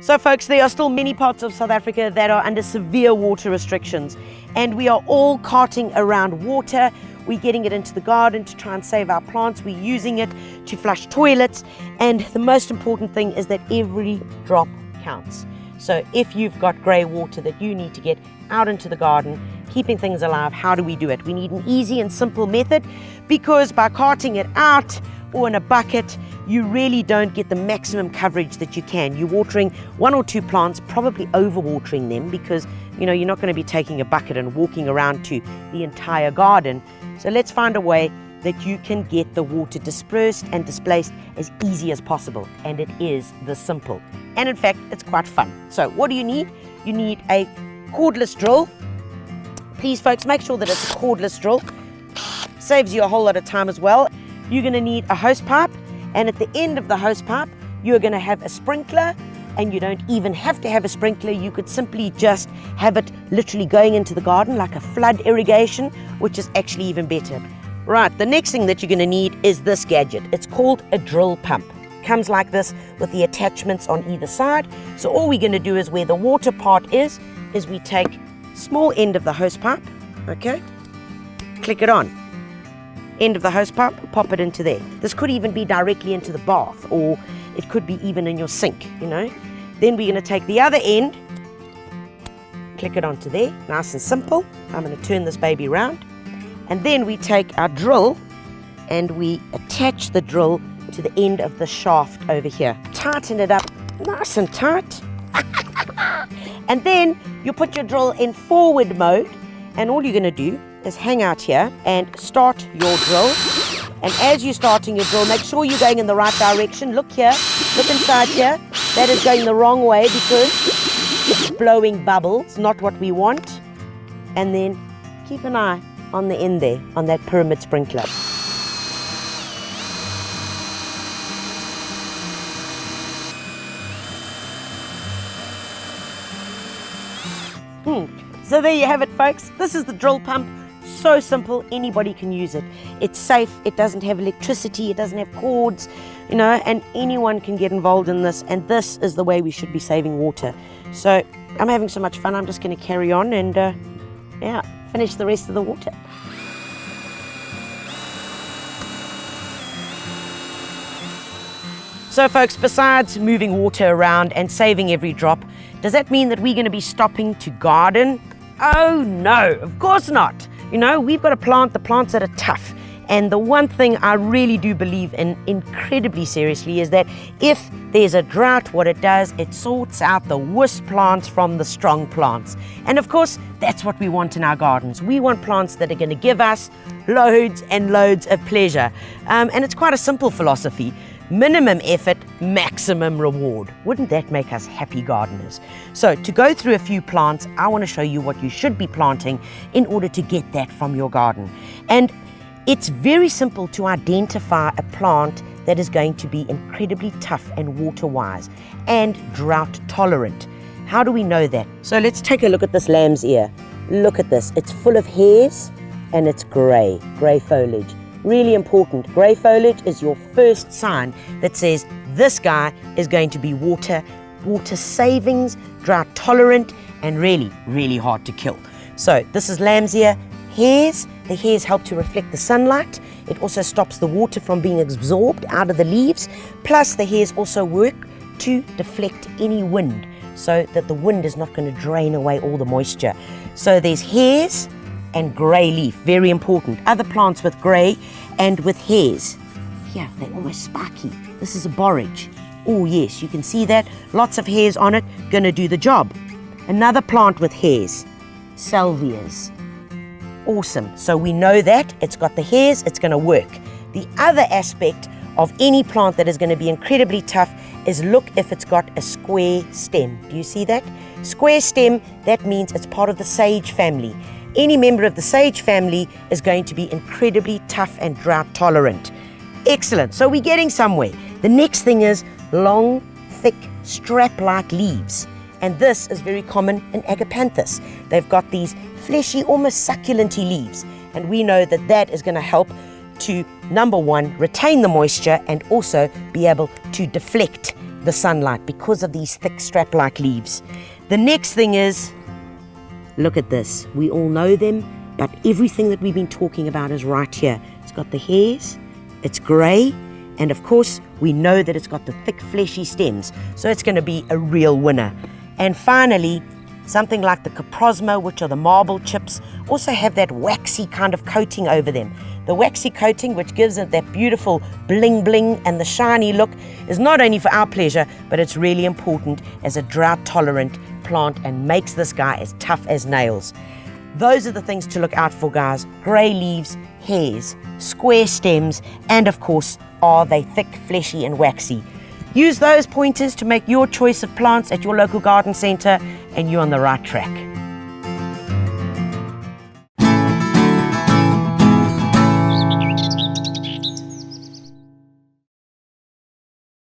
So folks, there are still many parts of South Africa that are under severe water restrictions, and we are all carting around water. We're getting it into the garden to try and save our plants. We're using it to flush toilets, and the most important thing is that every drop counts. So if you've got grey water that you need to get out into the garden, keeping things alive, how do we do it? We need an easy and simple method, because by carting it out or in a bucket, you really don't get the maximum coverage that you can. You're watering 1 or 2 plants, probably overwatering them, because you're not going to be taking a bucket and walking around to the entire garden. So let's find a way that you can get the water dispersed and displaced as easy as possible. And it is this simple. And in fact, it's quite fun. So what do you need? You need a cordless drill. Please folks, make sure that it's a cordless drill. Saves you a whole lot of time as well. You're going to need a hose pipe, and at the end of the hose pipe you're going to have a sprinkler, and you don't even have to have a sprinkler. You could simply just have it literally going into the garden like a flood irrigation, which is actually even better. Right, the next thing that you're going to need is this gadget. It's called a drill pump. Comes like this with the attachments on either side. So all we're going to do is, where the water part is we take small end of the hose pipe, okay, click it on. End of the hose pipe, pop it into there. This could even be directly into the bath, or it could be even in your sink, Then we're going to take the other end, click it onto there, nice and simple. I'm going to turn this baby around, and then we take our drill and we attach the drill to the end of the shaft over here. Tighten it up nice and tight. And then you put your drill in forward mode, and all you're going to do is hang out here and start your drill. And as you're starting your drill, make sure you're going in the right direction. Look here, look inside here. That is going the wrong way because it's blowing bubbles, not what we want. And then keep an eye on the end there, on that pyramid sprinkler. So there you have it, folks. This is the drill pump. So simple, anybody can use it. It's safe, it doesn't have electricity, it doesn't have cords, and anyone can get involved in this, and this is the way we should be saving water. So I'm having so much fun, I'm just going to carry on and finish the rest of the water. So folks, besides moving water around and saving every drop, does that mean that we're going to be stopping to garden? Oh no, of course not. We've got to plant the plants that are tough. And the one thing I really do believe in incredibly seriously is that if there's a drought, what it does, it sorts out the worst plants from the strong plants. And of course, that's what we want in our gardens. We want plants that are going to give us loads and loads of pleasure. And it's quite a simple philosophy. Minimum effort, maximum reward. Wouldn't that make us happy gardeners? So to go through a few plants, I want to show you what you should be planting in order to get that from your garden. And it's very simple to identify a plant that is going to be incredibly tough and water-wise and drought tolerant. How do we know that? So let's take a look at this lamb's ear. Look at this. It's full of hairs and it's grey foliage. Really important. Grey foliage is your first sign that says this guy is going to be water savings, drought tolerant, and really, really hard to kill. So this is lamb's ear. Hairs. The hairs help to reflect the sunlight. It also stops the water from being absorbed out of the leaves. Plus the hairs also work to deflect any wind so that the wind is not going to drain away all the moisture. So there's hairs and grey leaf, very important. Other plants with grey and with hairs. Here, they're almost spiky. This is a borage. Oh yes, you can see that. Lots of hairs on it, gonna do the job. Another plant with hairs, salvias. Awesome, so we know that it's got the hairs, it's gonna work. The other aspect of any plant that is gonna be incredibly tough is look if it's got a square stem. Do you see that? Square stem, that means it's part of the sage family. Any member of the sage family is going to be incredibly tough and drought tolerant. Excellent, so we're getting somewhere. The next thing is long, thick, strap-like leaves. And this is very common in agapanthus. They've got these fleshy, almost succulent-y leaves. And we know that that is going to help to, number one, retain the moisture and also be able to deflect the sunlight because of these thick strap-like leaves. The next thing is, look at this. We all know them, but everything that we've been talking about is right here. It's got the hairs, it's grey, and of course, we know that it's got the thick, fleshy stems, so it's going to be a real winner. And finally, something like the coprosma, which are the marble chips, also have that waxy kind of coating over them. The waxy coating, which gives it that beautiful bling bling and the shiny look, is not only for our pleasure, but it's really important as a drought-tolerant plant and makes this guy as tough as nails. Those are the things to look out for, guys. Grey leaves, hairs, square stems, and of course, are they thick, fleshy, and waxy. Use those pointers to make your choice of plants at your local garden centre, and you're on the right track.